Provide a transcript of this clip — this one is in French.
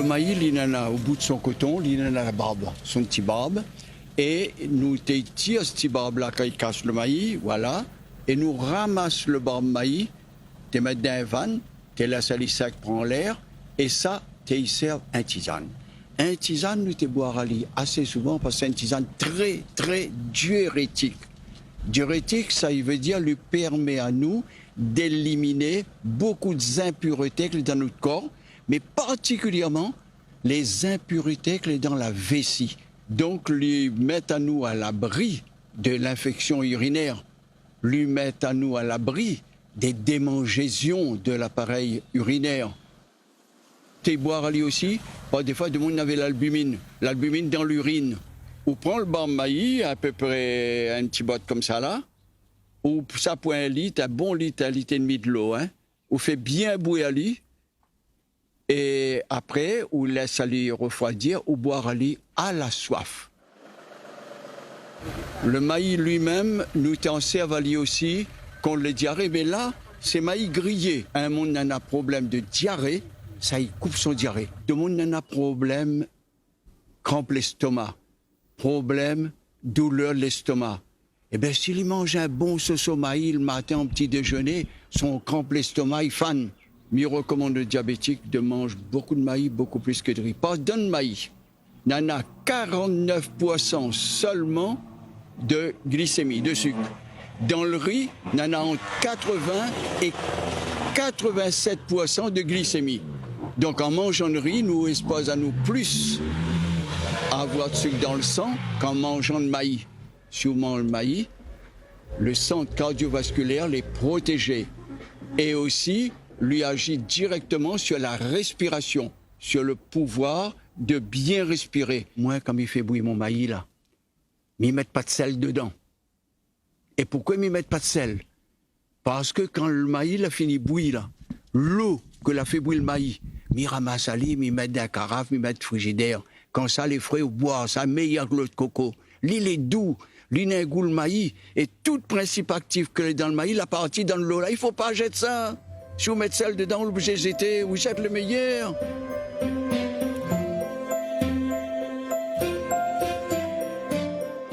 maïs, il en a au bout de son coton, il en a la barbe, son petit barbe. Et nous tire ce petit barbe-là quand il casse le maïs, voilà. Et nous ramasse le barbe maïs, tu mets dans un van, tu laisses aller sec, prend l'air. Et ça, tu sers un tisane. Un tisane, nous te boire assez souvent parce que c'est un tisane très, très diurétique. Diurétique, ça veut dire lui permet à nous d'éliminer beaucoup d'impuretés dans notre corps, mais particulièrement les impuretés dans la vessie. Donc, lui mettre à nous à l'abri de l'infection urinaire, lui mettre à nous à l'abri des démangeaisons de l'appareil urinaire. Et boire à lui aussi, des fois, tout le monde avait l'albumine dans l'urine. On prend le barbe maïs, à peu près un petit botte comme ça là, ou ça pour un litre, un bon litre, un litre et demi de l'eau, hein. On fait bien bouillir à lui, et après, on laisse aller refroidir, ou boire à lui à la soif. Le maïs lui-même, nous t'en servent à lui aussi, contre les diarrhées, mais là, c'est maïs grillé. Un monde en a problème de diarrhée, ça y coupe son diarrhée. Tout le monde en a problème, crampe l'estomac, problème, douleur de l'estomac. Eh bien, s'il mange un bon sauce au maïs le matin au petit déjeuner, son crampe l'estomac, il fan. Mieux recommande aux diabétiques de manger beaucoup de maïs, beaucoup plus que de riz. Pas d'un maïs. Il y en a 49% seulement de glycémie, de sucre. Dans le riz, il y en a entre 80 et 87% de glycémie. Donc en mangeant le riz, nous expose à nous plus à avoir de sucre dans le sang qu'en mangeant le maïs. Si on mange le maïs, le centre cardiovasculaire est protégé et aussi lui agit directement sur la respiration, sur le pouvoir de bien respirer. Moi, quand il fait bouillir mon maïs, là, m'y mettent pas de sel dedans. Et pourquoi m'y mettent pas de sel? Parce que quand le maïs a fini bouillir, là, l'eau que l'a fait bouillir le maïs, m'y ramasse à l'île, m'y met dans la carafe, m'y met de frigidaire. Quand ça, les frais au bois, ça meilleur que l'eau de coco. L'île est doux, l'île a un goût le maïs, et tout principe actif que est dans le maïs, la partie dans l'eau, là, il faut pas jeter ça. Si vous mettez sel dedans, vous l'obligez de jeter, vous jetez le meilleur.